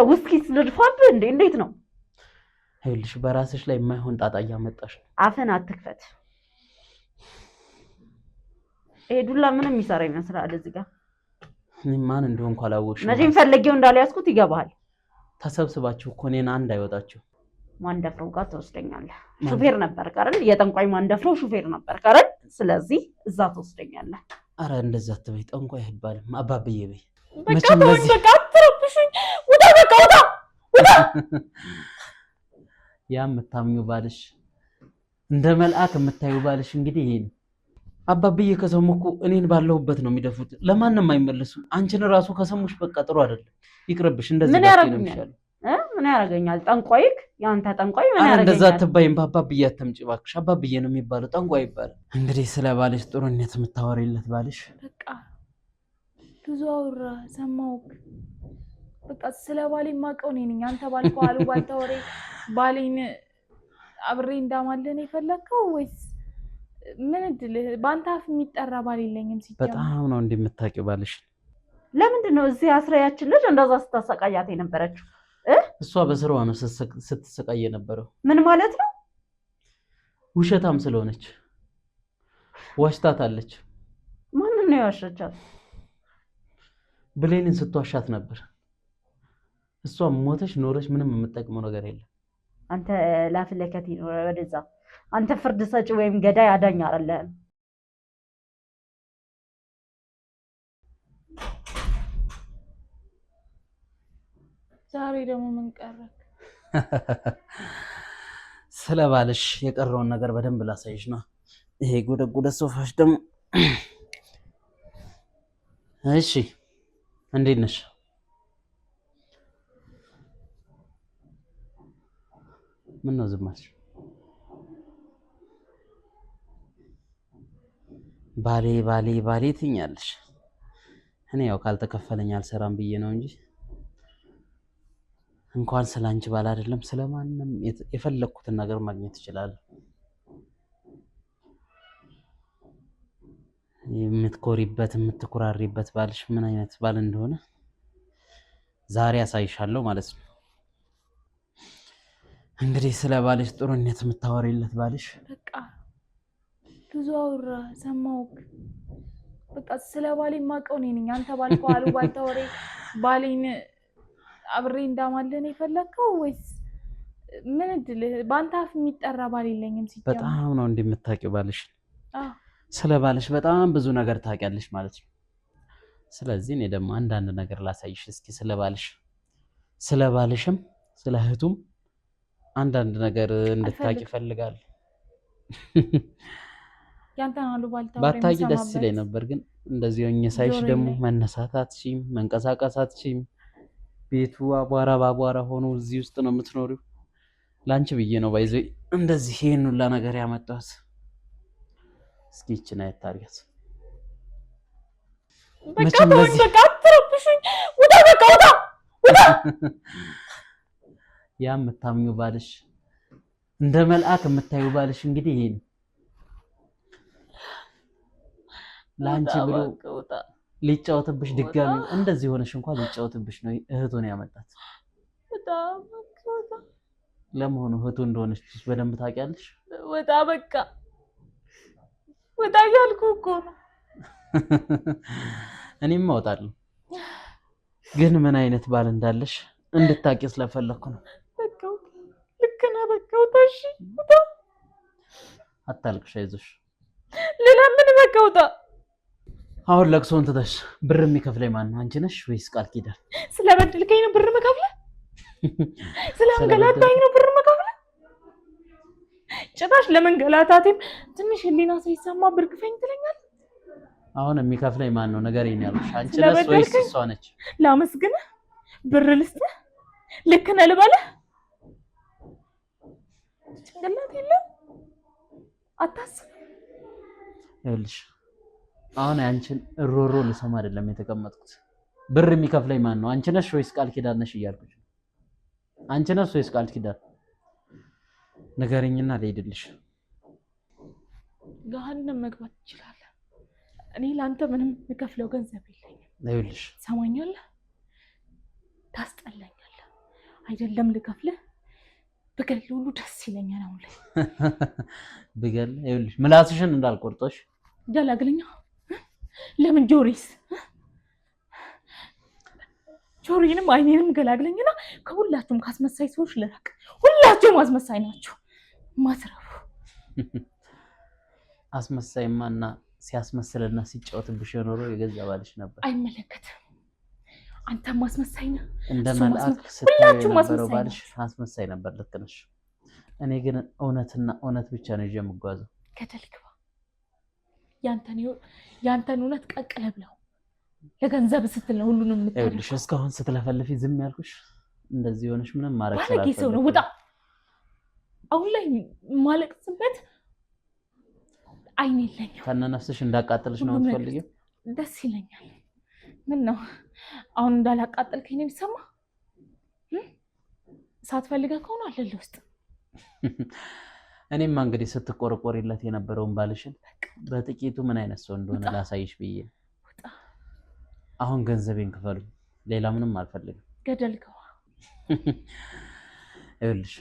ውስኪስ ልድፋብ እንዴት ነው? ይኸውልሽ በራስሽ ላይ የማይሆን ጣጣ እያመጣሽ ነው። አፍን አትክፈት። ዱላ ምንም ይሰራ ይመስላል እዚህ ጋር። ማን እንደሆንኩ አላወቅሽም። መቼም ፈልጌው እንዳልያዝኩት ይገባሃል። ተሰብስባችሁ እኮ እኔን አንድ አይወጣችሁ። ማንደፍረው ጋር ተወስደኛለህ። ሹፌር ነበር አይደል? የጠንቋይ ማንደፍረው ሹፌር ነበር አይደል? ስለዚህ እዛ ተወስደኛለህ። አረ እንደዛ አትበይ፣ ጠንቋይ አይባልም አባብዬ በይ። መቼም በዚህ በቃ አትረብሽኝ። ውጣ በቃ ውጣ ውጣ። ያ የምታምኚው ባልሽ እንደ መልአክ የምታዩ ባልሽ እንግዲህ ይሄ ነው። አባብዬ ከሰሙ እኮ እኔን ባለሁበት ነው የሚደፉት። ለማንም አይመለሱም። አንቺን ራሱ ከሰሙሽ በቃ ጥሩ አይደለም፣ ይቅርብሽ። እንደዚህ ምን ያረጋኛል? ምን ያረጋኛል? ጠንቋይክ ያንተ ጠንቋይ ምን ያረጋኛል? እንደዛ አትባይም። በአባብዬ አትምጪ እባክሽ። አባብዬ ነው የሚባለው፣ ጠንቋይ ይባላል። እንግዲህ ስለ ባልሽ ጥሩነት የምታወሪለት ባልሽ በቃ ብዙ አውራ ሰማሁክ። በቃ ስለ ባሌ የማውቀው እኔ ነኝ። አንተ ባልከው አሉባልታ ወሬ ባሌን አብሬ እንዳማለን የፈለከው ወይስ ምን እድልህ? በአንተ አፍ የሚጠራ ባል የለኝም። ሲጀምር በጣም ነው እንደምታውቂው ባልሽ። ለምንድን ነው እዚህ አስራያችን ልጅ እንደዛ ስታሰቃያት የነበረችው? እሷ በስራዋ ነው ስትሰቃይ የነበረው። ምን ማለት ነው? ውሸታም ስለሆነች ዋሽታታለች። ማንን ነው ያዋሸቻት? ብሌንን ስትዋሻት ነበር። እሷ ሞተች ኖረች ምንም የምጠቅመው ነገር የለም። አንተ ላፍለከት ወደዛ። አንተ ፍርድ ሰጪ ወይም ገዳይ አዳኝ አይደለም። ዛሬ ደግሞ ምን ቀረክ? ስለ ባልሽ የቀረውን ነገር በደንብ ላሳይሽ ነው። ይሄ ጉደጉደ ሶፋሽ ደግሞ እሺ፣ እንዴት ነሽ? ምን ነው ዝም አልሽ? ባሌ ባሌ ባሌ ትኛለሽ። እኔ ያው ካልተከፈለኝ አልሰራም ብዬ ነው እንጂ እንኳን ስላንቺ ባል አይደለም ስለማንም የፈለኩትን ነገር ማግኘት ይችላል። የምትኮሪበት የምትኩራሪበት ባልሽ ምን አይነት ባል እንደሆነ ዛሬ አሳይሻለሁ ማለት ነው። እንግዲህ ስለ ባልሽ ጥሩነት የምታወሪለት ባልሽ በቃ ብዙ አውራ ሰማሁክ። በቃ ስለ ባሌ የማውቀው እኔ ነኝ። አንተ ባልከው አሉባልታ ወሬ ባሌን አብሬ እንዳማለን የፈለከው ወይስ ምን እድልህ? በአንተ አፍ የሚጠራ ባል የለኝም። ሲጀምር በጣም ነው እንደምታውቂው ባልሽ። ስለ ባልሽ በጣም ብዙ ነገር ታውቂያለሽ ማለት ነው። ስለዚህ እኔ ደግሞ አንዳንድ ነገር ላሳይሽ እስኪ ስለ ባልሽ፣ ስለ ባልሽም ስለ እህቱም አንዳንድ ነገር እንድታውቂ እፈልጋለሁ። ያንተን አሉባልታ ወሬ ባታውቂ ደስ ይለኝ ነበር፣ ግን እንደዚህ ሆኜ ሳይሽ ደግሞ መነሳት አትችይም፣ መንቀሳቀስ አትችይም። ቤቱ አቧራ በአቧራ ሆኖ እዚህ ውስጥ ነው የምትኖሪው። ላንቺ ብዬ ነው ባይዘ እንደዚህ ይሄን ሁላ ነገር ያመጣሁት። እስኪ እቺን አይት አድርጊያት። በቃ በቃ አትረብሽኝ። ውጣ በቃ ውጣ ውጣ። ያ የምታምኚው ባልሽ እንደ መልአክ የምታዩ ባልሽ እንግዲህ ይሄ ነው። ላንቺ ብሎ ሊጫወትብሽ ድጋሚ እንደዚህ ሆነሽ እንኳን ሊጫወትብሽ ነው እህቱን ያመጣት። ለመሆኑ እህቱ እንደሆነች በደንብ ታውቂያለሽ? ወጣ በቃ ወጣ እያልኩ እኮ ነው። እኔም እወጣለሁ፣ ግን ምን አይነት ባል እንዳለሽ እንድታውቂ ስለፈለኩ ነው። በቃ ልክ ነህ። በቃ ውጣ። እሺ ውጣ። አታልቅሽ፣ አይዞሽ። ሌላ ምን? በቃ ውጣ። አሁን ለቅሶን ትተሽ ብር የሚከፍለኝ ማን ነው? አንቺ ነሽ ወይስ ቃል ኪዳን? ስለበደልከኝ ነው ብር መከፍለህ? ስለመንገላታኝ ነው ብር መከፍለህ? ጭራሽ ለመንገላታቴም ትንሽ ህሊና ሳይሰማ ብር ክፈኝ ትለኛለህ? አሁን የሚከፍለኝ ማን ነው? ንገሪኝ ያልኩሽ አንቺ ነሽ ወይስ እሷ ነች? ላመስግንህ? ብር ልስጥህ? ልክ ነህ ልበልህ? ጭንቅላት የለም አታስብ። ይኸውልሽ አሁን አንቺን ሮሮ ልሰማ አይደለም የተቀመጥኩት። ብር የሚከፍለኝ ማን ነው? አንቺ ነሽ ወይስ ቃል ኪዳን ነሽ እያልኩሽ። አንቺ ነሽ ወይስ ቃል ኪዳን? ንገሪኝና ልሄድልሽ። ገሃነም መግባት ትችላለህ። እኔ ለአንተ ምንም የምከፍለው ገንዘብ የለኝም። ይኸውልሽ ሰማኛለህ? ታስጠላኛለህ። አይደለም ልከፍልህ ብገል ሁሉ ደስ ይለኛል። አሁን ላይ ብገል ይኸውልሽ ምላስሽን እንዳልቆርጦሽ ገላግለኛ። ለምን ጆሮዬንም አይኔንም ገላግለኝና ከሁላችሁም ካስመሳይ ሰዎች ልራቅ። ሁላችሁም አስመሳይ ናችሁ። ማትረፉ አስመሳይማና ሲያስመስልና ሲጫወትብሽ የኖሮ የገዛ ባልሽ ነበር። አይመለከትም። አንተም አስመሳይ ነህ። እንደ መልአክ ስታየው የነበረው ባልሽ አስመሳይ ነበር። ልክ ነሽ። እኔ ግን እውነትና እውነት ብቻ ነው ይዤ የምጓዘው። ገደል ግባ። ያንተን እውነት ቀቅለ ብለው ለገንዘብ ስትል ነው ሁሉንም የምታደርገው። ይኸውልሽ እስካሁን ስትለፈልፊ ዝም ያልኩሽ እንደዚህ ሆነሽ ምንም ማረግ ባለጌ ሰው ነው። ውጣ። አሁን ላይ ማለቅስበት አይኔ የለኝም። ከነ ነፍስሽ እንዳቃጥልሽ ነው የምትፈልጊው? ደስ ይለኛል። ምን ነው አሁን እንዳላቃጠልከኝ ነው የሚሰማ? ሳትፈልገህ ከሆነ አለልህ ውስጥ እኔማ እንግዲህ ስትቆረቆሪለት የነበረውን ባልሽን በጥቂቱ ምን አይነት ሰው እንደሆነ ላሳይሽ ብዬ። አሁን ገንዘቤን ክፈሉኝ፣ ሌላ ምንም አልፈልግም። ገደል ግባ። ይኸውልሽ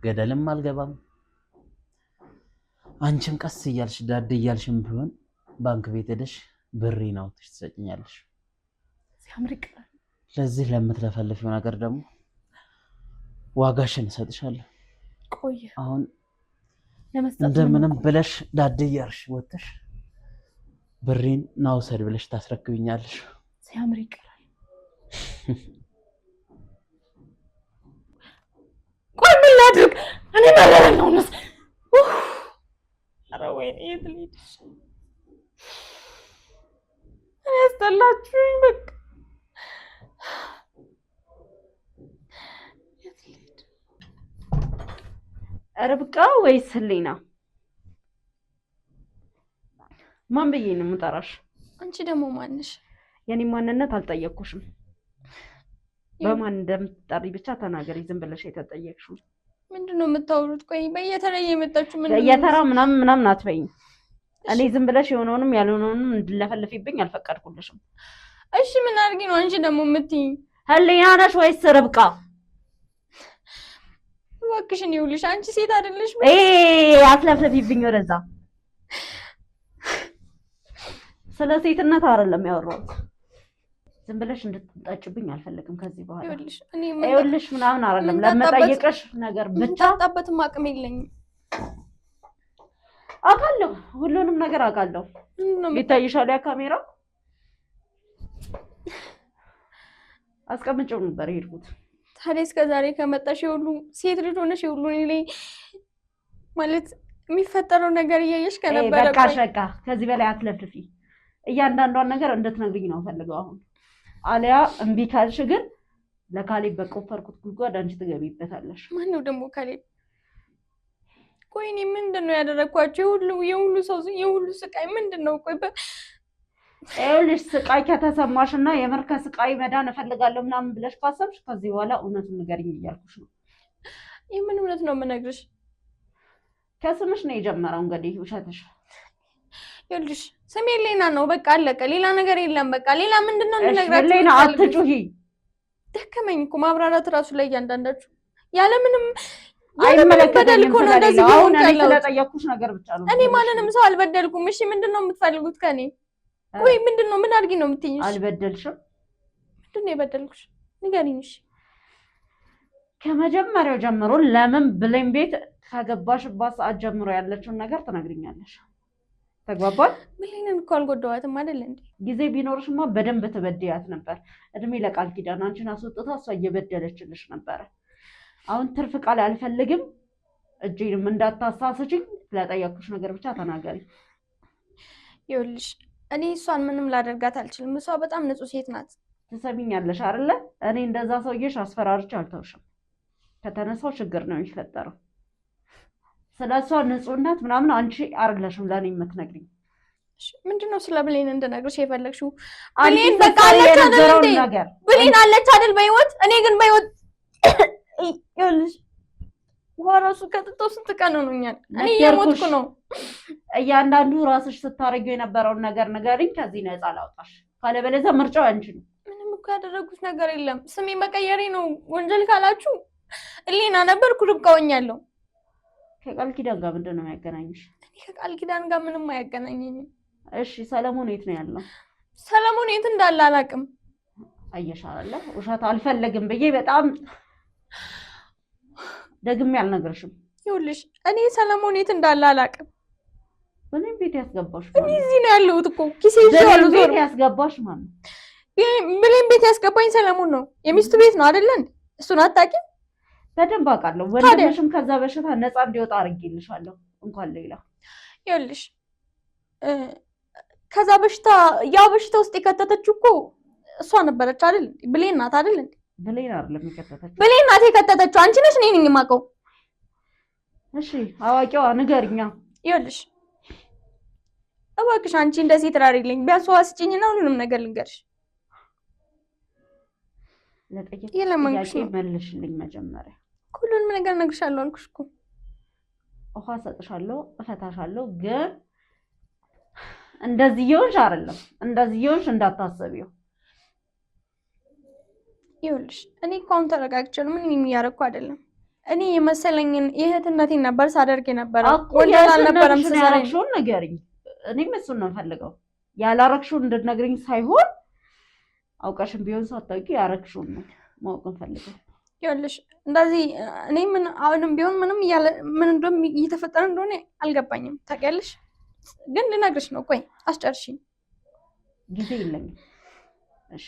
ገደልም አልገባም። አንቺም ቀስ እያልሽ ዳድ እያልሽም ቢሆን ባንክ ቤት ሄደሽ ብሬን አውጥተሽ ትሰጭኛለሽ። ሲያምርቅ ለዚህ ለምትለፈልፊው ነገር ደግሞ ዋጋሽን እሰጥሻለሁ። ቆይ አሁን ለመስጠት እንደምንም ብለሽ ዳድ እያልሽ ወጥተሽ ብሬን ናውሰድ ብለሽ ታስረክብኛለሽ። ሲያምር ይቀራል። ቆይ ምን ላድርግ? እኔ መረረኝ ነው ነስ ኧረ ወይኔ የት ልሂድ? እኔ ያስጠላችሁኝ በቃ። የት ልሂድ? ርብቃ ወይስ ህሊና? ማን ብዬ ነው የምጠራሽ? አንቺ ደግሞ ማንሽ? የኔ ማንነት አልጠየቅኩሽም። በማን እንደምትጠሪ ብቻ ተናገሪ። ዝም ብለሽ የተጠየቅሽው ምንድነው የምታወሩት? ቆይ በየተራ የመጣችሁ በየተራ ምናምን አትበይኝ። እኔ ዝም ብለሽ የሆነውንም ያልሆነውንም እንድለፈልፊብኝ አልፈቀድኩልሽም። እሺ ምን አድርጊ ነው አንቺ ደግሞ የምትይኝ? ህሊና ነሽ ወይስ ርብቃ? እባክሽን ይኸውልሽ አንቺ ሴት አይደለሽ? አትለፍልፊብኝ ወደዛ። ስለ ሴትነት አይደለም ያወራሁት። ዝም ብለሽ እንድትጣጭብኝ አልፈልግም ከዚህ በኋላ። ይኸውልሽ ምናምን አይደለም ለመጠየቅሽ ነገር ብቻ ታጣበትም አቅም የለኝም። አውቃለሁ፣ ሁሉንም ነገር አውቃለሁ። ይታይሻል ያ ካሜራ? አስቀምጬው ነበር የሄድኩት። ታዲያ እስከ ዛሬ ከመጣሽ የሁሉ ሴት ልጅ ሆነሽ የሁሉ እኔ ማለት የሚፈጠረው ነገር እያየሽ ከነበረ በቃ ከዚህ በላይ አትለፍልፊ። እያንዳንዷን ነገር እንድትነግሪኝ ነው ፈልገው። አሁን አሊያ እምቢ ካልሽ ግን ለካሌብ በቆፈርኩት ጉድጓድ አንቺ ትገቢበታለሽ። ማነው ደግሞ ካሌብ? ቆይ እኔ ምንድነው ያደረኳቸው? የሁሉ ሰው የሁሉ ስቃይ ምንድነው? ቆይ ይኸውልሽ ስቃይ ከተሰማሽና የምር ከስቃይ መዳን እፈልጋለሁ ምናምን ብለሽ ካሰብሽ ከዚህ በኋላ እውነቱን ንገሪኝ እያልኩሽ ነው። የምን እውነት ነው የምነግርሽ? ከስምሽ ነው የጀመረው እንግዲህ ውሸትሽ። ይኸውልሽ ስሜ ሌና ነው፣ በቃ አለቀ። ሌላ ነገር የለም። በቃ ሌላ ምንድነው እንነግራችሁ? ሌና አትጩሂ። ደከመኝ እኮ ማብራራት እራሱ ላይ እያንዳንዳችሁ ያለምንም አይመለከተኝም። አሁን እኔ ስለጠየቅኩሽ ነገር ብቻ ነው። እኔ ማንንም ሰው አልበደልኩም። እሺ ምንድነው የምትፈልጉት ከኔ? ቆይ ምንድነው ምን አድርጊ ነው የምትይኝ? አልበደልሽም። ምንድነው የበደልኩሽ? ንገሪኝ። እሺ ከመጀመሪያው ጀምሮ ለምን ብሌን ቤት ከገባሽባት ሰዓት ጀምሮ ያለችውን ነገር ትነግሪኛለሽ። ተግባባል? ብሌንን እኮ አልጎዳዋትም አይደል እንዴ? ጊዜ ቢኖርሽማ በደንብ ትበድያት ነበር። እድሜ ለቃል ኪዳን አንቺን አስወጥታ እሷ እየበደለችልሽ ነበረ። አሁን ትርፍ ቃል አልፈልግም። እጄንም እንዳታሳስችኝ። ስለጠየቅኩሽ ነገር ብቻ ተናገሪ። ይኸውልሽ እኔ እሷን ምንም ላደርጋት አልችልም። እሷ በጣም ንጹህ ሴት ናት። ትሰሚኛለሽ አይደለ? እኔ እንደዛ ሰውዬሽ አስፈራርቼ አልተውሽም። ከተነሳው ችግር ነው የሚፈጠረው። ስለሷ ንጹህነት ምናምን አንቺ አይደለሽም ለኔ የምትነግሪኝ። ምንድነው ስለ ብሌን እንድነግርሽ የፈለግሽው? ብሌን በቃ አለች አይደል እንዴ? ብሌን አለች አይደል በህይወት? እኔ ግን በህይወት ይኸውልሽ ውሃ ራሱ ከጥጦ ስንት ቀን ሆኖኛል። እኔ የሞትኩ ነው። እያንዳንዱ ራስሽ ስታረጊው የነበረውን ነገር ንገሪኝ፣ ከዚህ ነፃ ላውጣሽ። ካለበለዚያ ምርጫው አንቺ ነው። ምንም እኮ ያደረጉት ነገር የለም። ስሜ መቀየሬ ነው ወንጀል ካላችሁ እሊና ነበርኩ ርብቃ ሆኛለሁ። ከቃል ኪዳን ጋር ምንድን ነው የሚያገናኝሽ? እኔ ከቃል ኪዳን ጋር ምንም አያገናኘኝም። እሺ ሰለሞን የት ነው ያለው? ሰለሞን የት እንዳለ አላውቅም። አየሽ አይደለ ውሸት አልፈለግም ብዬ በጣም ደግሜ አልነግርሽም። ይኸውልሽ እኔ ሰለሞን የት እንዳለ አላውቅም። ምንም ቤት ያስገባሽ እኔ እዚህ ነው ያለሁት እኮ ኪሴ ይዟል። ቤት ያስገባሽ ማለት ነው? ብሌን ቤት ያስገባኝ ሰለሞን ነው። የሚስቱ ቤት ነው አይደለ እንዴ? እሱን አታውቂም? በደንብ አውቃለሁ። ወንድምሽም ከዛ በሽታ ነፃ እንዲወጣ አድርጌልሻለሁ። እንኳን ሌላ ይኸውልሽ ከዛ በሽታ ያ በሽታ ውስጥ የከተተችው እኮ እሷ ነበረች አይደል? ብሌን ናት አይደል እንዴ? ብሌን አይደለም የከተተችው። ብሌን ናት የከተተችው። አንቺ ነሽ እኔ ነኝ የማውቀው። እሺ አዋቂዋ ንገሪኛ። ይኸውልሽ እባክሽ አንቺ እንደዚህ ትራሪልኝ ቢያንስ ውሃ ስጪኝና ሁሉንም ነገር ልንገርሽ። ለጠየቅሽ መልሽልኝ። መጀመሪያ ሁሉንም ነገር እነግርሻለሁ አልኩሽ እኮ። ውሃ ሰጥሻለሁ፣ እፈታሻለሁ። ግን እንደዚህ ይሆንሽ አይደለም፣ እንደዚህ ይሆንሽ እንዳታሰቢው። ይኸውልሽ እኔ እኮ አሁን ተረጋግቻለሁ። ምንም እያደረኩ አይደለም። እኔ የመሰለኝን የእህትነቴን ነበር ሳደርግ የነበረው። ወንጀል አልነበረም። ያረግሽውን ንገሪኝ። እኔም እሱን ነው የምፈልገው። ያላረግሽውን እንድትነግሪኝ ሳይሆን አውቀሽም ቢሆን ሳታውቂ ያረግሽውን ነው ማወቅ እንፈልገው። ይኸውልሽ እንደዚህ እኔ ምን አሁንም ቢሆን ምን እየተፈጠረ እንደሆነ አልገባኝም። ታውቂያለሽ፣ ግን ልነግርሽ ነው። ቆይ አስጨርሽኝ። ጊዜ የለኝም። እሺ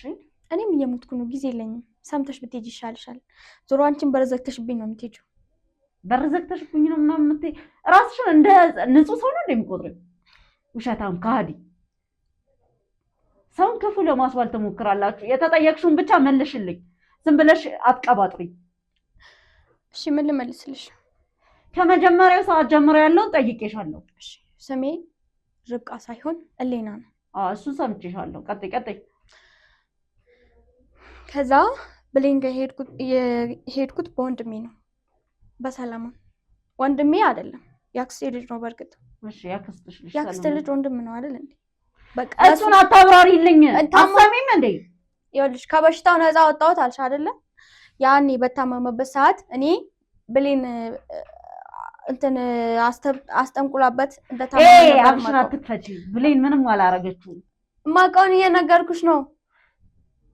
እኔም እየሞትኩ ነው። ጊዜ የለኝም። ሰምተሽ ብትሄጂ ይሻልሻል። ዞሮ አንቺን በረዘግተሽብኝ ነው የምትሄጂው። በረዘግተሽብኝ ነው ምናምን የምትሄጂ? ራስሽን እንደ ንጹህ ሰው ነው እንደሚቆጥረው? ውሸታም ከሃዲ። ሰውን ክፉ ለማስባል ትሞክራላችሁ። የተጠየቅሽውን ብቻ መልሽልኝ። ዝም ብለሽ አትቀባጥሪ። እሺ ምን ልመልስልሽ? ከመጀመሪያው ሰዓት ጀምሮ ያለውን ጠይቄሻለሁ። እሺ ስሜ ርብቃ ሳይሆን እሌና ነው። እሱን ሰምቼሻለሁ። ቀጥይ። ከዛ ብሌን ጋር የሄድኩት በወንድሜ ነው፣ በሰላማን። ወንድሜ አይደለም የአክስቴ ልጅ ነው። በእርግጥ እሺ ያክስትሽ ልጅ የአክስቴ ልጅ ወንድም ነው አይደል እንዴ? በቃ እሱን አታብራሪልኝ። አሰሚም እንዴ? ይኸውልሽ ከበሽታው ነፃ ወጣሁት አልሽ አይደለ? ያኔ በታመመበት ሰዓት እኔ ብሌን እንትን አስጠንቁላበት እንደታመመ አብሽን አትክፈቺ። ብሌን ምንም አላረገችውም። ማውቀውን እየነገርኩሽ ነው።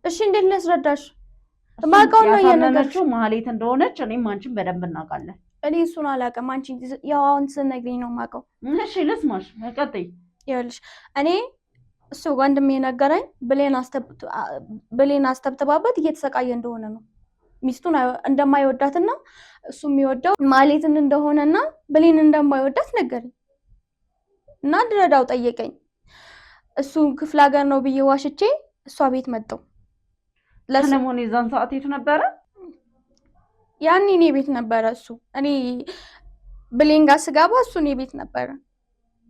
እሺ እንዴት ላስረዳሽ? ማውቀውን ነው እየነገርኩሽ። ማህሌት እንደሆነች እኔም አንቺን በደንብ እናውቃለን። እኔ እሱን አላውቅም። አንቺ ያው አሁን ስትነግሪኝ ነው የማውቀው። እሺ ልስማሽ። ቀጥይ። ይኸውልሽ እኔ እሱ ወንድሜ የነገረኝ ብሌን አስተብትባበት እየተሰቃየ እንደሆነ ነው። ሚስቱን እንደማይወዳትና እሱ የሚወደው ማህሌትን እንደሆነና ብሌን እንደማይወዳት ነገረኝ እና እንድረዳው ጠየቀኝ። እሱ ክፍለ ሀገር ነው ብዬ ዋሽቼ እሷ ቤት መጣሁ። ሰለሞን የዛን ሰዓት የት ነበረ? ያኔ እኔ ቤት ነበረ። እሱ እኔ ብሌን ጋር ስገባ እሱ እኔ ቤት ነበረ።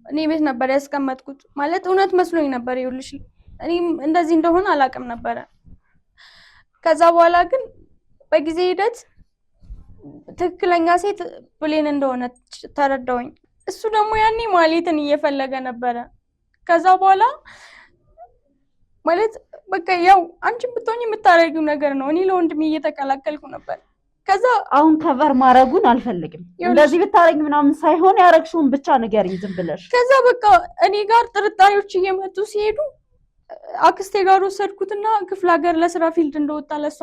እኔ ቤት ነበር ያስቀመጥኩት። ማለት እውነት መስሎኝ ነበር። ይኸውልሽ እኔም እንደዚህ እንደሆነ አላውቅም ነበረ። ከዛ በኋላ ግን በጊዜ ሂደት ትክክለኛ ሴት ብሌን እንደሆነ ተረዳሁኝ። እሱ ደግሞ ያኔ ማህሌትን እየፈለገ ነበረ። ከዛ በኋላ ማለት በቃ ያው አንቺ ብትሆኚ የምታረጊው ነገር ነው። እኔ ለወንድሜ እየተቀላቀልኩ ነበር። ከዛ አሁን ከቨር ማድረጉን አልፈልግም። እንደዚህ ብታረጊ ምናምን ሳይሆን ያረግሽውን ብቻ ንገሪኝ ዝም ብለሽ። ከዛ በቃ እኔ ጋር ጥርጣሬዎች እየመጡ ሲሄዱ አክስቴ ጋር ወሰድኩትና ክፍለ ሀገር ለስራ ፊልድ እንደወጣ ለሷ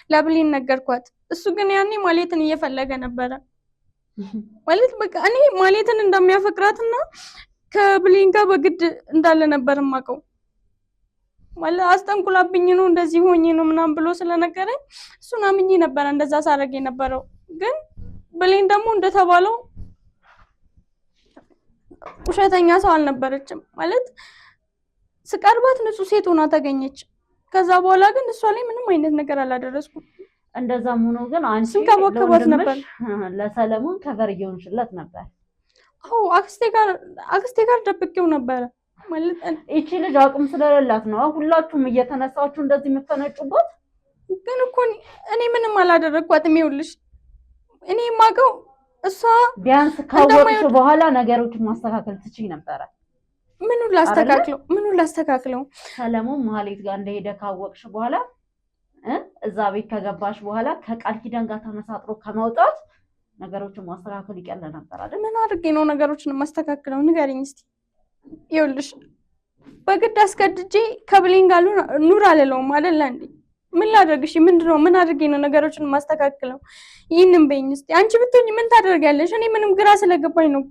ለብሌን ነገርኳት። እሱ ግን ያኔ ማህሌትን እየፈለገ ነበረ። ማለት በቃ እኔ ማህሌትን እንደሚያፈቅራትና ከብሌን ጋር በግድ እንዳለ ነበር የማውቀው። ማለት አስጠንቁላብኝ ነው እንደዚህ ሆኜ ነው ምናምን ብሎ ስለነገረኝ እሱን አምኜ ነበረ እንደዛ ሳደርግ የነበረው። ግን ብሌን ደግሞ እንደተባለው ውሸተኛ ሰው አልነበረችም። ማለት ስቀርባት ንጹህ ሴት ሆና ተገኘች። ከዛ በኋላ ግን እሷ ላይ ምንም አይነት ነገር አላደረስኩም። እንደዛም ሆኖ ግን አንቺ ስንከባከባት ነበር። ለሰለሞን ከቨር እየሆንሽለት ነበር። አዎ አክስቴ ጋር ደብቄው ነበረ። ማለት እቺ ልጅ አቅም ስለሌላት ነው ሁላችሁም እየተነሳችሁ እንደዚህ የምትፈነጩበት። ግን እኮ እኔ ምንም አላደረግኳትም። ይኸውልሽ እኔ የማውቀው እሷ ቢያንስ ካወቅሽ በኋላ ነገሮችን ማስተካከል ትችይ ነበረ። ምኑን ላስተካክለው? ሰለሞን ማህሌት ጋር እንደሄደ ካወቅሽ በኋላ እዛ ቤት ከገባሽ በኋላ ከቃል ኪዳን ጋር ተመሳጥሮ ከመውጣት ነገሮችን ማስተካከል ይቀል ነበር አይደል? ምን አድርጌ ነው ነገሮችን ማስተካከለው? ንገሪኝ እስቲ። ይኸውልሽ በግድ አስገድጄ ከብሌን ጋር ኑር አልለውም አይደል እንዴ? ምን ላድርግሽ? ምንድነው? ምን አድርጌ ነው ነገሮችን ማስተካከለው? ይህንን በይኝ እስቲ። አንቺ ብትሆኚ ምን ታደርጊያለሽ? እኔ ምንም ግራ ስለገባኝ ነው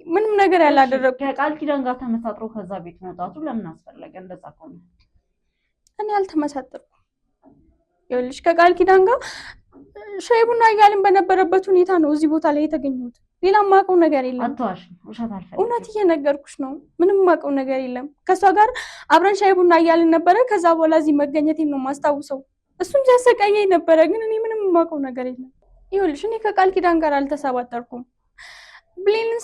ምንም ነገር ያላደረኩ። ከቃል ኪዳን ጋር ተመሳጥሮ ከዛ ቤት መውጣቱ ለምን አስፈለገ? እንደዛ ከሆነ እኔ አልተመሳጠርኩም። ይኸውልሽ ከቃል ኪዳን ጋር ሻይ ቡና እያልን በነበረበት ሁኔታ ነው እዚህ ቦታ ላይ የተገኘሁት። ሌላ የማውቀው ነገር የለም። አትዋሽ፣ ውሸት አልፈልግም። እውነት እየነገርኩሽ ነው። ምንም የማውቀው ነገር የለም። ከሷ ጋር አብረን ሻይ ቡና እያልን ነበረ። ከዛ በኋላ እዚህ መገኘቴን ነው የማስታውሰው። እሱም ሲያሰቃየኝ ነበረ፣ ግን እኔ ምንም የማውቀው ነገር የለም። ይኸውልሽ እኔ ከቃል ኪዳን ጋር አልተሰባጠርኩም። ብሌንን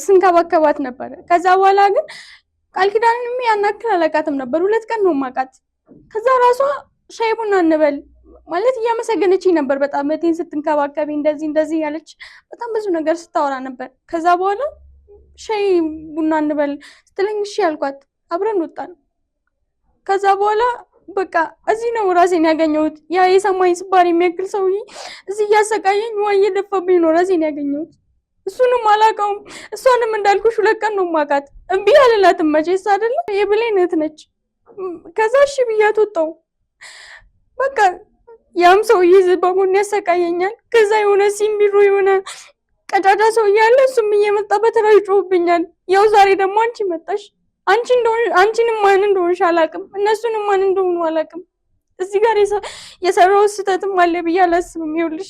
ስንከባከባት ነበረ። ከዛ በኋላ ግን ቃል ኪዳንን ያናክል አላውቃትም ነበር። 2 ቀን ነው የማውቃት። ከዛ ራሷ ሻይ ቡና እንበል ማለት እያመሰገነችኝ ነበር። በጣም እቴን ስትንከባከቢ እንደዚህ ያለች በጣም ብዙ ነገር ስታወራ ነበር። ከዛ በኋላ ሻይ ቡና እንበል ስትለኝ እሺ ያልኳት፣ አብረን ወጣን። ከዛ በኋላ በቃ እዚህ ነው ራሴን ያገኘሁት። ያ የሰማኝ ስባሪ የሚያክል ሰውዬ እዚህ እያሰቃየኝ ውሃ እየደፋብኝ ነው ራሴን ያገኘሁት። እሱንም አላውቀውም። እሷንም እንዳልኩሽ 2 ቀን ነው የማውቃት። እምቢ አልላትም መቼስ አይደለ? የብሌን እህት ነች። ከዛ እሺ ብያት ወጣሁ። በቃ ያም ሰውዬ በጎን ያሰቃየኛል። ከዛ የሆነ ሲምቢሮ የሆነ ቀጫጫ ሰውዬ አለ። እሱም እየመጣ በተራይ ይጮህብኛል። ያው ዛሬ ደግሞ አንቺ መጣሽ። አንቺንም ማን እንደሆንሽ አላውቅም፣ እነሱንም ማን እንደሆኑ አላውቅም። እዚህ ጋር የሰራው ስህተትም አለ ብዬ አላስብም። ይኸውልሽ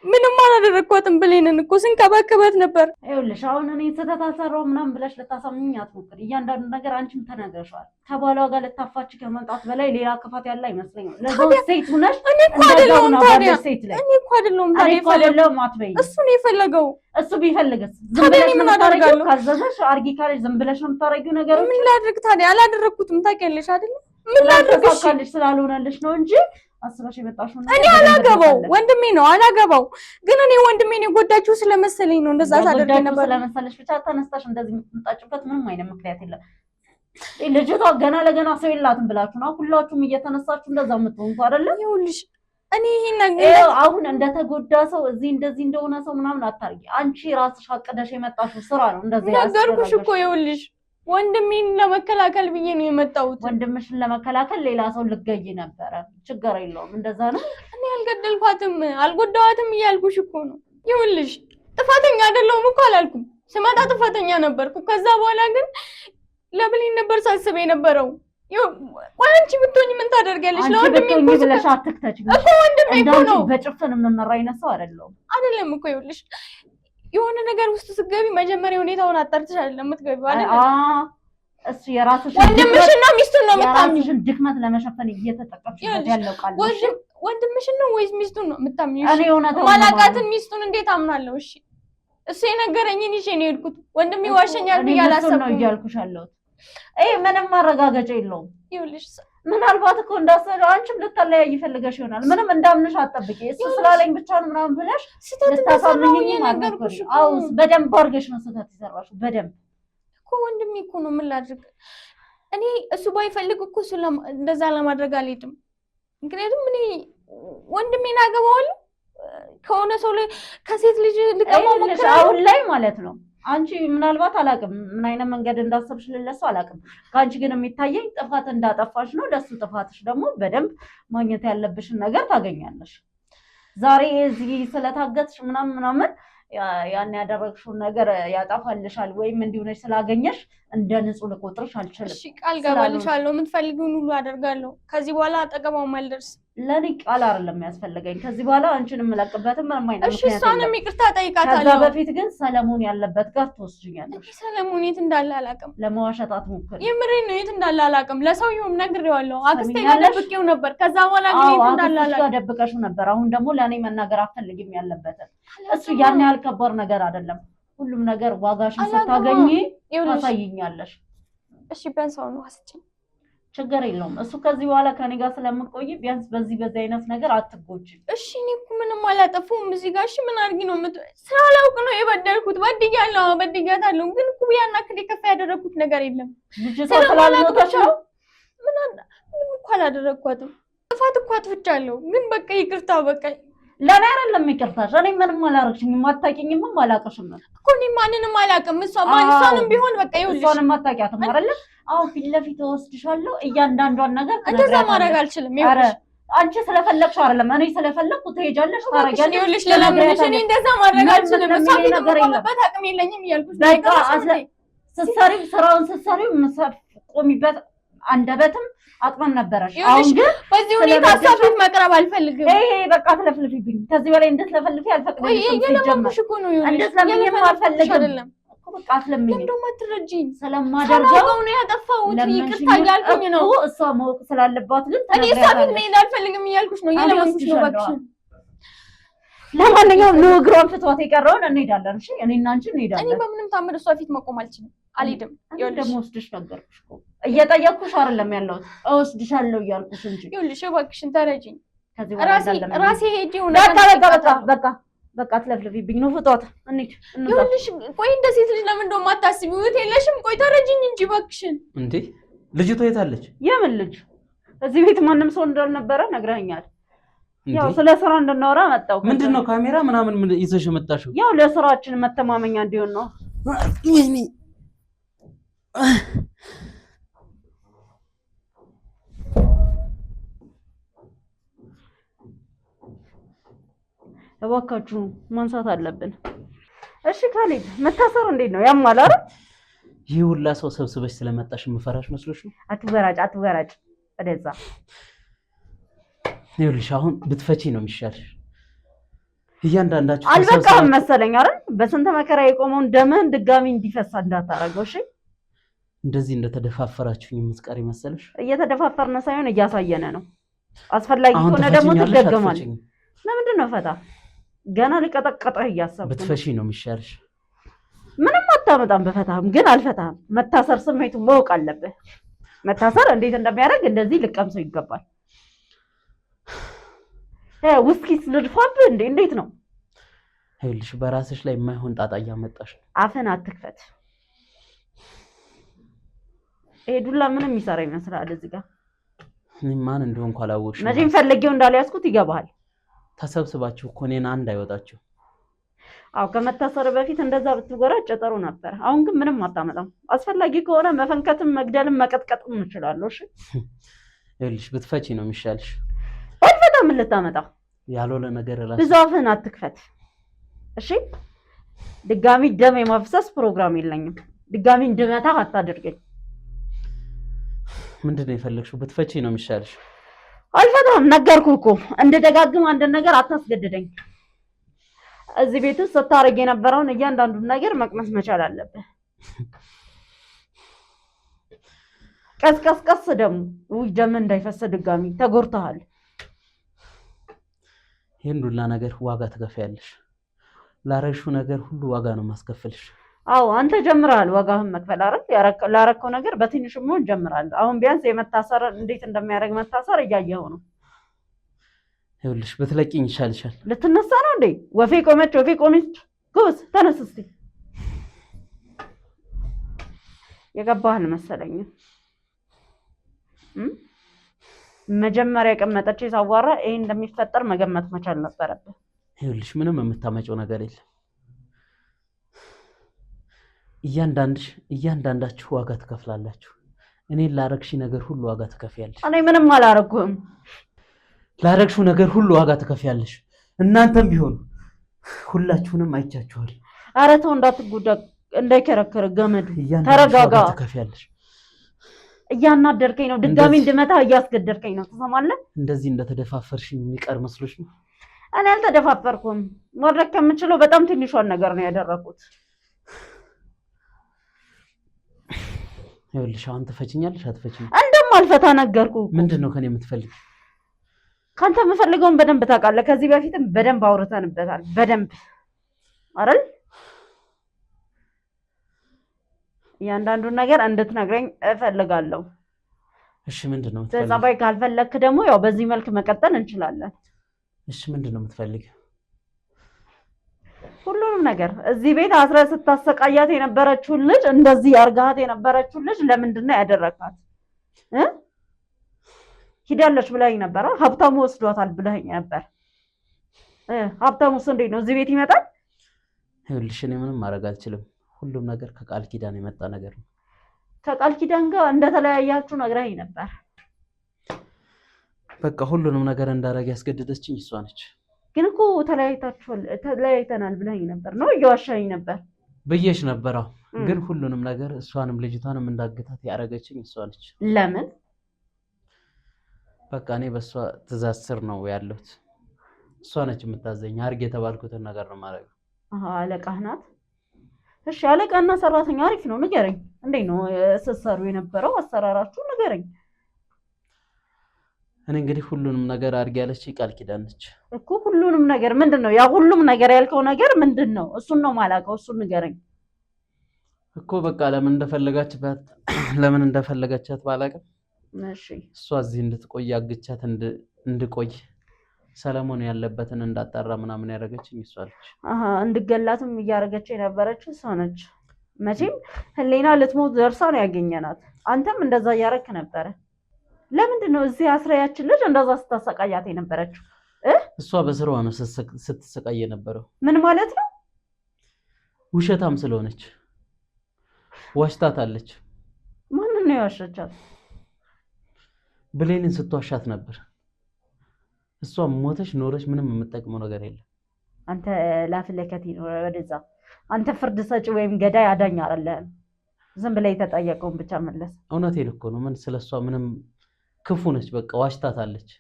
ምንም አላደረግኳትም። ብሌንን እኮ ስንከባከባት ነበር። ይኸውልሽ አሁን እኔ ስህተት አልሰራሁም ምናምን ብለሽ ልታሳምኝ አትሞክሪ። እያንዳንዱ ነገር አንቺም ተናግረሻል። ከባሏ ጋር ልታፋች ከመምጣት በላይ ሌላ ክፋት ያለ አይመስለኝም። ለዛው ሴት ሆነሽ እኔ እኮ አይደለሁም ታዲያ አትበይኝ። እሱ ነው የፈለገው። እሱ ቢፈልግስ ዝም ብለሽ ምን አደርጋለሁ? ካዘዘሽ አርጊ ካለሽ ዝም ብለሽ ነው የምታረጊው ነገሮች። ምን ላድርግ ታዲያ? አላደረግኩትም። ታውቂያለሽ አይደል? ምን ላድርግ? እሺ ስላልሆነልሽ ነው እንጂ አስበሽ የመጣሽው ነው። እኔ አላገባው ወንድሜ ነው አላገባው። ግን እኔ ወንድሜን የጎዳችሁ ስለመሰለኝ ነው እንደዛ ታደርግ ነበር። ስለመሰለሽ ብቻ ተነስተሽ እንደዚህ የምትጣጭበት ምንም አይነት ምክንያት የለም። ልጅቷ ገና ለገና ሰው የላትም ብላችሁ ነው ሁላችሁም እየተነሳችሁ እንደዛ የምትሆንኩ አይደለም? ይኸውልሽ እኔ ይሄን ነገር አሁን እንደተጎዳ ሰው እዚህ እንደዚህ እንደሆነ ሰው ምናምን አታርጊ። አንቺ ራስሽ አቅደሽ የመጣሽው ስራ ነው እንደዚህ ነገርኩሽ እኮ። ይኸውልሽ ወንድሜን ለመከላከል ብዬ ነው የመጣሁት። ወንድምሽን ለመከላከል ሌላ ሰው ልገይ ነበረ። ችግር የለውም እንደዛ ነው። እኔ አልገደልኳትም አልጎዳዋትም እያልኩሽ እኮ ነው። ይኸውልሽ ጥፋተኛ አይደለሁም እኮ አላልኩም። ስመጣ ጥፋተኛ ነበርኩ። ከዛ በኋላ ግን ለብሌን ነበር ሳስብ የነበረው። ቆይ አንቺ ብትሆኚ ምን ታደርጊያለሽ? ለወንድሜ እኮ ብለሽ አትክተች እኮ ወንድሜ እኮ ነው። በጭፍን የምመራ አይነት ሰው አይደለሁም። አይደለም እኮ ይኸውልሽ የሆነ ነገር ውስጥ ስትገቢ መጀመሪያ ሁኔታውን አጣርተሽ አይደለም የምትገቢው አይደል? እሱ የራስሽ ወንድምሽን ነው ሚስቱን ነው የምታምኚው? የራስሽን ድክመት ለመሸፈን እየተጠቀምሽበት ያለው ቃል ወንድምሽን ነው ወይስ ሚስቱን ነው የምታምኚው? እኔ እውነታው ማላቃትን ሚስቱን እንዴት አምናለሁ? እሺ እሱ የነገረኝን ይዤ ነው የሄድኩት። ወንድሜ ዋሸኛል ብዬ አላሰብኩም ነው እያልኩሽ ያለሁት። ምንም ማረጋገጫ የለውም። ይኸውልሽ ምናልባት እኮ እንዳሰለው አንቺም ልታለያይ ፈልገሽ ይሆናል። ምንም እንዳምንሽ አትጠብቂ። እሱ ስላለኝ ብቻ ነው ምናምን ብለሽ ልታሳምኚኝ ነገርኩሽ። አዎ በደንብ አድርገሽ ነው ስህተት የሰራሽው። በደንብ እኮ ወንድሜ እኮ ነው። ምን ላድርግ እኔ? እሱ ባይፈልግ እኮ እሱ እንደዛ ለማድረግ አልሄድም። ምክንያቱም እኔ ወንድሜን አገባዋለሁ ከሆነ ሰው ላይ ከሴት ልጅ ልቀማው ሞክራለሁ አሁን ላይ ማለት ነው። አንቺ ምናልባት አላውቅም ምን አይነት መንገድ እንዳሰብሽ ለለሱ አላውቅም። ከአንቺ ግን የሚታየኝ ጥፋት እንዳጠፋሽ ነው። ለሱ ጥፋትሽ ደግሞ በደንብ ማግኘት ያለብሽን ነገር ታገኛለሽ። ዛሬ እዚህ ስለታገትሽ ምናምን ያን ያደረግሽውን ነገር ያጠፋልሻል ወይም እንዲሆነሽ ስላገኘሽ እንደ ንጹህ ልቆጥርሽ አልችልም። እሺ ቃል ገባልሻለሁ። የምትፈልጊውን ሁሉ አደርጋለሁ። ከዚህ በኋላ አጠገባው አልደርስ። ለኔ ቃል አይደለም የሚያስፈልገኝ። ከዚህ በኋላ አንቺን የምለቅበትም ምንም አይነት ምክንያት የለም። እሺ እሷንም ይቅርታ ጠይቃታለሁ። ከዛ በፊት ግን ሰለሞን ያለበት ጋር ትወስጂኛለሽ። ሰለሞን የት እንዳለ አላውቅም። ለመዋሸት አትሞክሪ። የምሬን ነው። የት እንዳለ አላውቅም። ለሰውየውም ነግሬዋለሁ። አክስቴ ጋር ደብቄው ነበር። ከዛ በኋላ ግን የት እንዳለ አላውቅም። ደብቀሽው ነበር። አሁን ደግሞ ለኔ መናገር አትፈልጊም ያለበትን። እሱ ያን ያህል ከባድ ነገር አይደለም። ሁሉም ነገር ዋጋሽን ስታገኚ ታሳይኛለሽ። እሺ ቢያንስ አሁን ዋስጭኝ ችግር የለውም። እሱ ከዚህ በኋላ ከኔ ጋር ስለምትቆይ ቢያንስ በዚህ አይነት ነገር አትጎጂ። እሺ እኔ እኮ ምንም አላጠፋሁም እዚህ ጋር። እሺ ምን አድርጊ ነው ስላላውቅ ነው የበደልኩት። በድያታለሁ ግን እኮ ያን ያክል የከፋ ያደረኩት ነገር የለም። ልጅቷ ስላልሞተች ነው። ምንም እኮ አላደረግኳትም። ጥፋት እኮ አጥፍቻለሁ፣ ግን በቃ ይቅርታ በቃ ለኔ አይደለም ይቅርታሽ። እኔ ምንም አላረግሽኝም፣ አታውቂኝም፣ አላውቅሽም እኮ እኔ ማንንም አላውቅም። እሷንም ቢሆን በቃ ይኸውልሽ እሷንም አታውቂያትም አይደለ? አሁን ፊት ለፊት ወስድሻለሁ እያንዳንዷን ነገር እንደዛ ማድረግ አልችልም። ይኸውልሽ አንቺ ስለፈለግሽ አይደለም እኔ ስለፈለግኩ ትሄጃለሽ፣ ታረጋለሽ። ይኸውልሽ ለለምንሽ እኔ እንደዛ ማድረግ አልችልም። እሷ ፊት ቆምበት አቅም የለኝም እያልኩሽ ስትሰሪው ስራውን ስትሰሪው ቆሚበት አንደበትም አቅመም ነበረሽ። አሁን ግን በዚህ ሁኔታ ሀሳብ ፊት መቅረብ አልፈልግም። በቃ ትለፍልፊብኝ። ከዚህ በላይ እንድትለፈልፊ አልፈቅድልሽም። እየለመንኩሽ እኮ ነው። እንደትለምኝም አልፈልግም። በቃ አትለምኝ። እንደውም አትረጂኝ። ስለማደርገው ነው ያጠፋሁት። ይቅርታ እያልኩኝ ነው። እሷ ማወቅ ስላለባት ግን እኔ እሷ ፊት መሄድ አልፈልግም እያልኩሽ ነው። እየለመንኩሽ ነው እባክሽን። ለማንኛውም ነው እግሯን ፍቷት የቀረውን እንሄዳለን። እሺ እኔና አንቺ እንሄዳለን። እኔ በምንም ታምር እሷ ፊት መቆም አልችልም። አልሄድም። ይኸውልሽ ደግሞ ወስድሽ ነገርኩሽ እኮ እየጠየቅኩሽ አይደለም ያለሁት እወስድሻለሁ እያልኩሽ እንጂ። ይኸውልሽ እባክሽን ተረጂኝ። ከዚህ ራሴ ሄጄ በቃ አትለፍልፊብኝ። ነው ፍቷት እንሂድ። ይኸውልሽ ቆይ እንደ ሴት ልጅ ለምን እንደው የማታስቢው እህት የለሽም? ቆይ ተረጂኝ እንጂ እባክሽን። እንዴ ልጅቷ የት አለች? የምን ልጅ? እዚህ ቤት ማንም ሰው እንዳልነበረ ነግረኸኛል። ያው ስለ ስራ እንድናወራ መጣሁ። ምንድነው ካሜራ ምናምን ይዘሽ የመጣሽው? ያው ለስራችን መተማመኛ እንዲሆን ነው። ወይኔ እባካችሁ ማንሳት አለብን። እሺ ካሌብ መታሰር እንዴት ነው? ያማል አይደል? ይህ ሁላ ሰው ሰብስበሽ ስለመጣሽ የምፈራሽ መስሎሽ ነው? አትበራጭ ወደዛ። ይኸውልሽ አሁን ብትፈቺ ነው የሚሻልሽ። እያንዳንዳችሁ አልበቃም መሰለኝ አይደል? በስንት መከራ የቆመውን ደምህን ድጋሚ እንዲፈሳ እንዳታረገው። እሺ እንደዚህ እንደተደፋፈራችሁኝ የምትቀሪ መሰለሽ? እየተደፋፈርነ ሳይሆን እያሳየነ ነው። አስፈላጊ ከሆነ ደግሞ ትደገማለህ። ለምንድን ነው ፈታ? ገና ሊቀጠቀጠህ እያሰብኩ ብትፈሺ ነው የሚሻልሽ። ምንም አታመጣም። በፈታህም ግን አልፈታህም። መታሰር ስሜቱን ማወቅ አለብህ። መታሰር እንዴት እንደሚያደርግ እንደዚህ ልቀምሰው ይገባል። ውስኪስ ልድፋብህ እንዴ? እንዴት ነው? ይኸውልሽ በራስሽ ላይ የማይሆን ጣጣ እያመጣሽ ነው። አፍን አትክፈት። ይሄ ዱላ ምንም ይሰራ ይመስላል እዚህ ጋር? እኔ ማን እንደሆንኩ አላወቅሽም። መቼም ፈልጌው እንዳልያዝኩት ይገባሃል። ተሰብስባችሁ እኮ እኔን አንድ አይወጣችሁ። አዎ ከመታሰር በፊት እንደዛ ብትጎራጭ ጥሩ ነበር። አሁን ግን ምንም አታመጣም። አስፈላጊ ከሆነ መፈንከትም መግደልም መቀጥቀጥም እንችላለሁ። እሺ ይኸውልሽ ብትፈቺ ነው የሚሻልሽ። አልፈታ ምን ልታመጣ? ያልሆነ ነገር ራስ ብዙ አፍህን አትክፈት። እሺ ድጋሚ ደም የማፍሰስ ፕሮግራም የለኝም። ድጋሚ እንድመታ አታድርገኝ። ምንድነው የፈለግሽው? ብትፈቺ ነው የሚሻልሽ። አልፈታም ነገርኩህ እኮ። እንደደጋግም አንድ ነገር አታስገድደኝ። እዚህ ቤት ውስጥ ስታረግ የነበረውን እያንዳንዱን ነገር መቅመስ መቻል አለብህ። ቀስቀስ ደግሞ ደም እንዳይፈስ ድጋሚ ተጎድተሃል። ይሄን ሁላ ነገር ዋጋ ትከፍያለሽ። ላረግሽው ነገር ሁሉ ዋጋ ነው ማስከፈልሽ። አዎ አንተ ጀምረሃል ዋጋህን መክፈል አይደል? ላረከው ነገር በትንሹም ቢሆን ጀምረሃል። አሁን ቢያንስ የመታሰር እንዴት እንደሚያደርግ መታሰር እያየኸው ነው። ይኸውልሽ ብትለቂኝ ይሻልሻል። ልትነሳ ነው እንዴ? ወፌ ቆመች። ጎስ ተነስ እስቲ። የገባህን መሰለኝ። መጀመሪያ የቀመጠች ሳዋራ ይሄ እንደሚፈጠር መገመት መቻል ነበረብህ። ይኸውልሽ ምንም የምታመጪው ነገር የለም። እያንዳንዳችሁ ዋጋ ትከፍላላችሁ። እኔን ላረግሽ ነገር ሁሉ ዋጋ ትከፍያለሽ። እኔ ምንም አላረግኩም። ላረግሽው ነገር ሁሉ ዋጋ ትከፍያለሽ። እናንተም ቢሆኑ ሁላችሁንም አይቻችኋል። ኧረ ተው እንዳትጎዳ፣ እንዳይከረከር ገመዱ። ተረጋጋ። ትከፍያለሽ። እያናደርከኝ ነው። ድጋሚ እንድመታ እያስገደርከኝ ነው። ትሰማለህ? እንደዚህ እንደተደፋፈርሽኝ የሚቀር መስሎሽ ነው? እኔ አልተደፋፈርኩም። ማድረግ ከምችለው በጣም ትንሿን ነገር ነው ያደረኩት። ይኸውልሽ አሁን ትፈችኛለሽ አትፈችኝ? እንደማልፈታ ነገርኩህ። ምንድነው ከኔ የምትፈልጊው? ካንተ የምፈልገውን በደንብ ታውቃለህ። ከዚህ በፊትም በደንብ አውርተንበታል። በደንብ አይደል? እያንዳንዱን ነገር እንድትነግረኝ እፈልጋለሁ። እሺ ምንድነው የምትፈልጊው? ጸባይ ካልፈለክ ደግሞ ያው በዚህ መልክ መቀጠል እንችላለን። እሺ ምንድነው የምትፈልጊው? ሁሉንም ነገር እዚህ ቤት አስራ ስታሰቃያት የነበረችውን ልጅ እንደዚህ አርጋት የነበረችውን ልጅ ለምንድን ነው ያደረካት? ሂዳለች ብለኸኝ ነበር። ሀብታሙ ወስዷታል ብለኸኝ ነበር። ሀብታሙስ እንዴት ነው? እዚህ ቤት ይመጣል? ይኸውልሽ እኔ ምንም ማድረግ አልችልም። ሁሉም ነገር ከቃል ኪዳን የመጣ ነገር ነው። ከቃል ኪዳን ጋር እንደተለያያችሁ ነግረኸኝ ነበር። በቃ ሁሉንም ነገር እንዳደረግ ያስገደደችኝ እሷ ነች። ግን እኮ ተለያይተናል ብለኸኝ ነበር ነው? እየዋሻኸኝ ነበር ብዬሽ ነበር። ግን ሁሉንም ነገር እሷንም ልጅቷንም እንዳገታት ያደረገችኝ እሷ ነች። ለምን? በቃ እኔ በእሷ ትእዛዝ ስር ነው ያለሁት። እሷ ነች የምታዘኝ። አድርግ የተባልኩትን ነገር ነው ማድረግ። አለቃህ ናት? እሺ አለቃና ሰራተኛ አሪፍ ነው። ንገረኝ፣ እንዴት ነው ስትሰሩ የነበረው አሰራራችሁ? ንገረኝ። እኔ እንግዲህ ሁሉንም ነገር አድርግ ያለች ቃል ኪዳን ነች እኮ። ሁሉንም ነገር ምንድን ነው? ያ ሁሉም ነገር ያልከው ነገር ምንድን ነው? እሱን ነው የማላውቀው። እሱን ንገረኝ እኮ። በቃ ለምን እንደፈለገቻት ባላውቅም፣ እሺ እሷ እዚህ እንድትቆይ አግቻት እንድቆይ ሰለሞን ያለበትን እንዳጣራ ምናምን ያደረገችኝ እሷ ነች። እንድገላትም እያደረገች የነበረች እሷ ነች። መቼም ህሊና ልትሞት ደርሳ ነው ያገኘናት። አንተም እንደዛ እያደረክ ነበረ። ለምንድን ነው እዚህ አስራያችን ልጅ እንደዛ ስታሰቃያት የነበረችው? እሷ በስራዋ ነው ስትሰቃይ የነበረው። ምን ማለት ነው? ውሸታም ስለሆነች ዋሽታታለች። ማንን ነው ያዋሸቻት? ብሌንን ስትዋሻት ነበር። እሷ ሞተች ኖረች ምንም የምጠቅመው ነገር የለም። አንተ ላፍለከት ይኖር ወደዛ። አንተ ፍርድ ሰጪ ወይም ገዳይ አዳኝ አይደለም። ዝም ብለህ የተጠየቀውን ብቻ መለስ። እውነቴን እኮ ነው። ምን ስለሷ ምንም ክፉ ነች። በቃ ዋሽታታለች።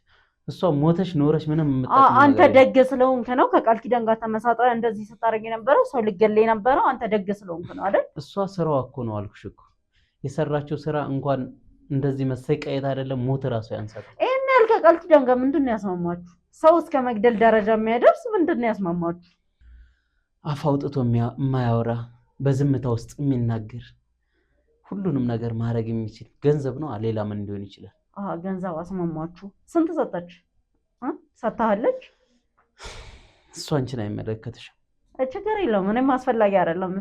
እሷ ሞተች ኖረች ምንም የምጠቅመው አንተ ደግ ስለሆንክ ነው ከቃል ኪዳን ጋር ተመሳጥረ እንደዚህ ስታደርግ የነበረው። ሰው ልገል የነበረው አንተ ደግ ስለሆንክ ነው አይደል? እሷ ስራዋ እኮ ነው አልኩሽ እኮ። የሰራችው ስራ እንኳን እንደዚህ መሰቃየት አይደለም ሞት ራሱ ያንሳታል። ይሄን ያህል ከቃል ኪዳን ጋር ምንድን ነው ያስማማችሁ? ሰው እስከ መግደል ደረጃ የሚያደርስ ምንድን ነው ያስማማችሁ? አፍ አውጥቶ የማያወራ በዝምታ ውስጥ የሚናገር ሁሉንም ነገር ማድረግ የሚችል ገንዘብ ነው። ሌላ ምን ሊሆን ይችላል? ገንዘብ አስማማችሁ። ስንት ሰጠች? ሰጥታለች? እሷ አንቺን አይመለከትሽም። ችግር የለውም። እኔም አስፈላጊ አይደለም።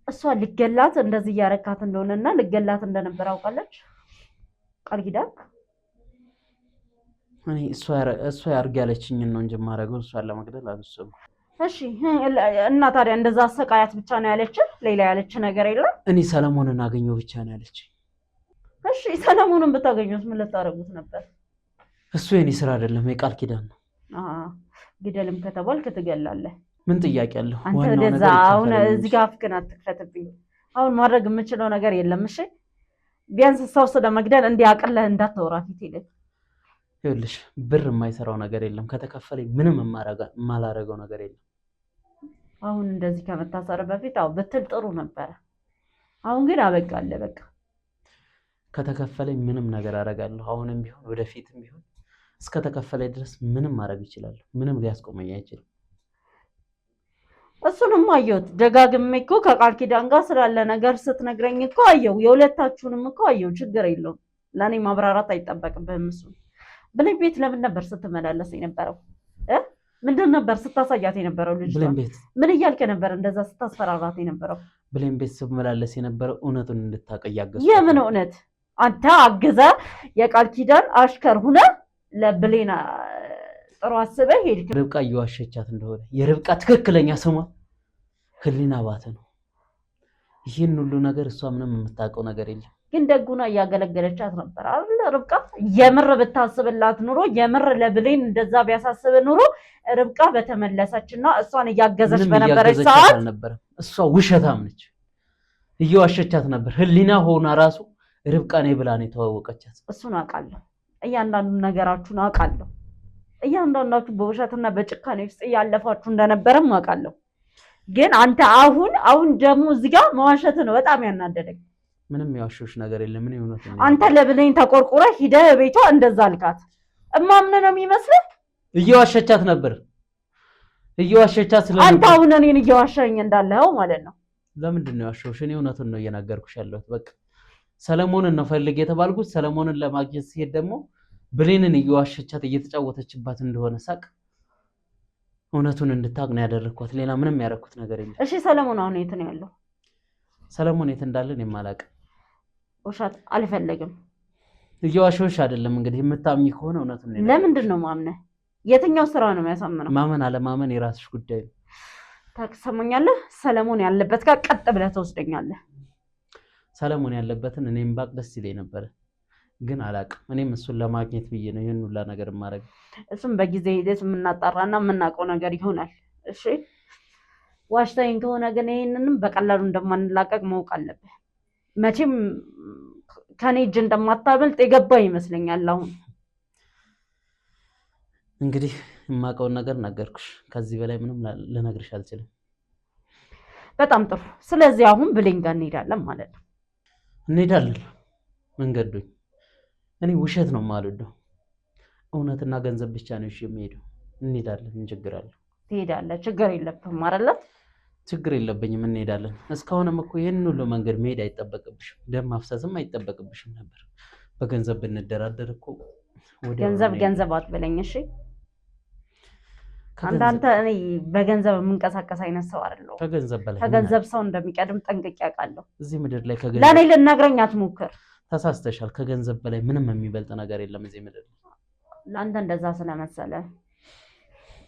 እሷ ልገላት እንደዚህ እያረካት እንደሆነና ልገላት እንደነበር አውቃለች ቃል ኪዳን። እኔ እሷ ያርግ ያለችኝን ነው እንጂ የማደርገው እሷን ለመግደል አልወሰንኩም። እሺ እና ታዲያ እንደዛ አሰቃያት ብቻ ነው ያለች? ሌላ ያለች ነገር የለም? እኔ ሰለሞንን አገኘው ብቻ ነው ያለች። እሺ ሰለሞንን ብታገኙት ምን ልታረጉት ነበር? እሱ የኔ ስራ አይደለም የቃል ኪዳን ነው። ግደልም ከተባልክ ትገላለህ። ምን ጥያቄ አለው? አንተ እንደዛ አሁን እዚህ ጋር አፍክን አትክፈትብኝ። አሁን ማድረግ የምችለው ነገር የለም። እሺ ቢያንስ ሰው ስለመግደል እንዲያቅልህ እንዳታወራ ፊት ይልህ። ይኸውልሽ ብር የማይሰራው ነገር የለም። ከተከፈለኝ ምንም የማላረገው ነገር የለም። አሁን እንደዚህ ከመታሰር በፊት ብትል ጥሩ ነበረ። አሁን ግን አበቃለህ በቃ። ከተከፈለኝ ምንም ነገር አደርጋለሁ። አሁንም ቢሆን ወደፊትም ቢሆን እስከተከፈለኝ ድረስ ምንም ማድረግ ይችላል። ምንም ሊያስቆመኝ አይችልም። እሱንም አየሁት ደጋግሜ እኮ ከቃል ኪዳን ጋር ስላለ ነገር ስትነግረኝ እኮ አየሁ። የሁለታችሁንም እኮ አየሁ። ችግር የለውም። ለእኔ ማብራራት አይጠበቅብህም። እሱ ብሌን ቤት ለምን ነበር ስትመላለስ የነበረው? ምንድን ነበር ስታሳያት የነበረው? ልጅ ምን እያልክ ነበር እንደዛ ስታስፈራራት የነበረው? ብሌን ቤት ስትመላለስ የነበረው እውነቱን እንድታውቅ እያገዝኩ። የምን እውነት? አንተ አግዘ የቃል ኪዳን አሽከር ሁነ ለብሌን ጥሩ አስበህ ሄድክ። ርብቃ እየዋሸቻት እንደሆነ የርብቃ ትክክለኛ ስሟ ህሊና ባተ ነው። ይህን ሁሉ ነገር እሷ ምንም የምታውቀው ነገር የለም። ግን ደጉና እያገለገለቻት ነበር አይደል? ርብቃ የምር ብታስብላት ኑሮ የምር ለብሌን እንደዛ ቢያሳስብ ኑሮ ርብቃ በተመለሰችና እሷን እያገዘች በነበረች ሰዓት አልነበረም። እሷ ውሸታም ነች፣ እየዋሸቻት ነበር። ህሊና ሆና ራሱ ርብቃ ነኝ ብላ ነው የተዋወቀቻት። እሱን አውቃለሁ። እያንዳንዱን ነገራችሁን አውቃለሁ። እያንዳንዳችሁ በውሸትና በጭካኔ ውስጥ እያለፋችሁ እንደነበረም አውቃለሁ። ግን አንተ አሁን ደግሞ እዚህ ጋር መዋሸት ነው በጣም ያናደደኝ። ምንም ያዋሸሁሽ ነገር የለም። ምን ይሆናል? አንተ ለብሌን ተቆርቁረህ ሂደህ ቤቷ እንደዛ አልካት። እማምን ነው የሚመስልህ? እየዋሸቻት ነበር። እየዋሸቻት ስለነበር አንተ አሁን እኔን እየዋሸኝ እንዳለው ማለት ነው። ለምንድን ነው ያዋሸሁሽ? እኔ እውነቱን ነው እየነገርኩሽ ያለሁት። በቃ ሰለሞንን ነው ፈልግ የተባልኩት። ሰለሞንን ለማግኘት ሲሄድ ደግሞ ብሌንን እየዋሸቻት እየተጫወተችባት እንደሆነ ሳቅ እውነቱን እንድታውቅ ነው ያደረኳት። ሌላ ምንም ያደረኩት ነገር የለም። እሺ ሰለሞን አሁን የት ነው ያለው? ሰለሞን የት እንዳለ እኔም አላውቅም። ውሸት አልፈልግም። እየዋሸሁሽ አይደለም። እንግዲህ የምታምኚ ከሆነ እውነቱን ነው። ለምንድን ነው ማምነህ? የትኛው ስራ ነው የሚያሳምነው? ማመን አለማመን የራስሽ ጉዳይ ነው። ታክሰመኛለህ። ሰለሞን ያለበት ጋር ቀጥ ብለህ ተወስደኛለህ። ሰለሞን ያለበትን እኔም ባቅ ደስ ይለኝ ነበር፣ ግን አላቅም። እኔም እሱን ለማግኘት ብዬ ነው ይሄን ሁላ ነገር ማድረግ። እሱም በጊዜ ሂደት የምናጣራና የምናውቀው ነገር ይሆናል። እሺ ዋሽታይን ከሆነ ግን ይሄንንም በቀላሉ እንደማንላቀቅ ማወቅ አለብህ። መቼም ከኔ እጅ እንደማታበልጥ የገባ ይመስለኛል። አሁን እንግዲህ የማውቀውን ነገር ነገርኩሽ። ከዚህ በላይ ምንም ልነግርሽ አልችልም። በጣም ጥሩ። ስለዚህ አሁን ብሌን ጋር እንሄዳለን ማለት ነው። እንሄዳለን። መንገዱኝ እኔ ውሸት ነው የማልወደው። እውነትና ገንዘብ ብቻ ነው እሺ የሚሄደው። እንሄዳለን። ምን ችግር አለው? ትሄዳለህ። ችግር የለብህም አይደለ? ችግር የለብኝም። እንሄዳለን። እስካሁንም እኮ ይህን ሁሉ መንገድ መሄድ አይጠበቅብሽም፣ ደም ማፍሰስም አይጠበቅብሽም ነበር። በገንዘብ ብንደራደር እኮ ገንዘብ አትበለኝ እሺ። አንዳንተ እኔ በገንዘብ የምንቀሳቀስ አይነት ሰው አይደለሁም። ከገንዘብ ሰው እንደሚቀድም ጠንቅቄ አውቃለሁ። እዚህ ምድር ላይ ለእኔ ልነግረኝ አትሞክር። ተሳስተሻል። ከገንዘብ በላይ ምንም የሚበልጥ ነገር የለም እዚህ ምድር። ለአንተ እንደዛ ስለመሰለ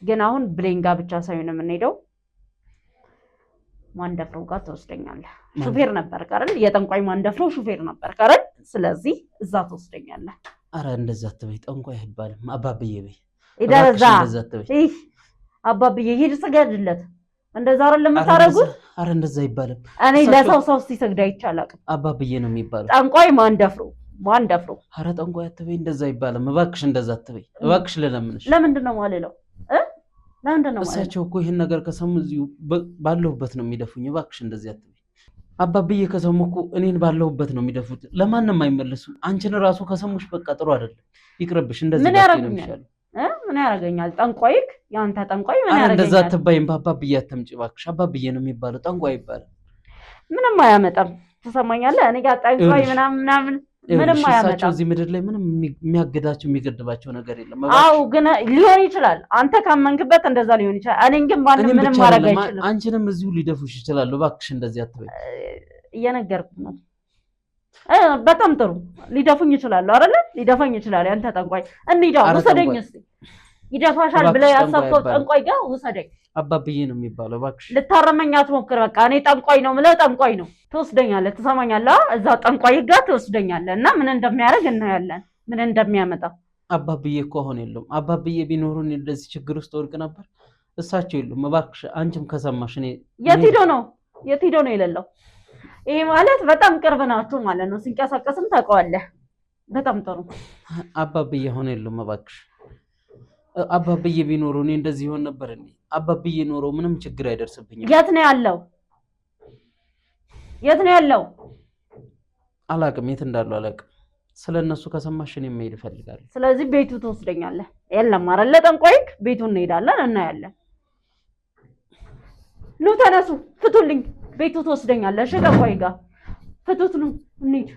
ግን አሁን ብሌን ጋር ብቻ ሳይሆን የምንሄደው ማንደፍረው ጋር ትወስደኛለህ። ሹፌር ነበር አይደል? የጠንቋይ ማንደፍረው ሹፌር ነበር አይደል? ስለዚህ እዛ ትወስደኛለህ። አረ እንደዛ አትበይ። ጠንቋይ አይባልም። አባብዬ በይ። ይደረዛ አባብዬ ሂድ ስገድለት። እንደዛ አይደል የምታረጉት? አረ እንደዛ አይባልም። እኔ ለሰው ሲሰግድ አይቻልም። አባብዬ ነው የሚባለው። ጠንቋይ ማንደፍረው። አረ ጠንቋይ አትበይ። እንደዛ አይባልም። እባክሽ እንደዛ አትበይ። እባክሽ ልለምንሽ። ለምንድን ነው የማልለው? ለምንድን ነው? እሳቸው እኮ ይሄን ነገር ከሰሙ እዚሁ ባለሁበት ነው የሚደፉኝ። እባክሽ እንደዚህ አትበይ። አባብዬ ከሰሙ እኮ እኔን ባለሁበት ነው የሚደፉት። ለማንም አይመለሱም። አንቺን ራሱ ከሰሙሽ በቃ ጥሩ አይደለም። ይቅርብሽ። እንደዚህ ምን ያደርጉኛል? ምን ያደርገኛል? ጠንቋይክ ያንተ ጠንቋይ ምን ያደርገኛል? እንደዛ አትበይም። በአባብዬ አትምጪ እባክሽ። አባብዬ ነው የሚባለው፣ ጠንቋይ ይባላል። ምንም አያመጣም። ትሰማኛለህ? እኔ ጋር ጠንቋይ ምናምን ምንም አያመጣም። እዚህ ምድር ላይ ምንም የሚያግዳቸው የሚገድባቸው ነገር የለም። አዎ ግን ሊሆን ይችላል። አንተ ካመንክበት እንደዛ ሊሆን ይችላል። እኔን ግን ማንም ምንም ማድረግ አይችልም። አንቺንም እዚሁ ሊደፉሽ ይችላሉ። እባክሽ እንደዚህ አትበይ። እየነገርኩህ ነው። በጣም ጥሩ። ሊደፉኝ ይችላሉ አይደለ? ሊደፋኝ ይችላል። ያንተ ጠንቋይ እንሂዳ፣ ውሰደኝ እስኪ። ይደፋሻል ብለህ ያሰብከው ጠንቋይ ጋር ውሰደኝ። አባብዬ ነው የሚባለው። እባክሽ ልታረመኝ አትሞክር። በቃ እኔ ጠንቋይ ነው የምልህ፣ ጠንቋይ ነው። ትወስደኛለህ። ትሰማኛለህ? እዛ ጠንቋይ ጋር ትወስደኛለህ እና ምን እንደሚያደርግ እናያለን፣ ምን እንደሚያመጣ። አባብዬ እኮ አሁን የለውም። አባብዬ ቢኖሩን እንደዚህ ችግር ውስጥ ወድቅ ነበር። እሳቸው የሉም። እባክሽ አንቺም ከሰማሽ እኔ የት ሂዶ ነው የሌለው? ይሄ ማለት በጣም ቅርብ ናችሁ ማለት ነው። ሲንቀሳቀስም ታውቀዋለህ። በጣም ጥሩ። አባብዬ አሁን የሉም። እባክሽ አባብዬ ቢኖሩ እኔ እንደዚህ ይሆን ነበር እንዴ? አባብዬ ኖሮ ምንም ችግር አይደርስብኝም። የት ነው ያለው? አላቅም፣ የት እንዳሉ አላቅም። ስለነሱ ከሰማሽ እኔ መሄድ እፈልጋለሁ። ስለዚህ ቤቱ ትወስደኛለህ። የለም አይደለ ጠንቋይክ? ቤቱ እንሄዳለን፣ እናያለን። ኑ ተነሱ፣ ፍቱልኝ። ቤቱ ትወስደኛለህ። እሺ ጠንቋይ ጋር ፍቱት። ኑ እንሂድ።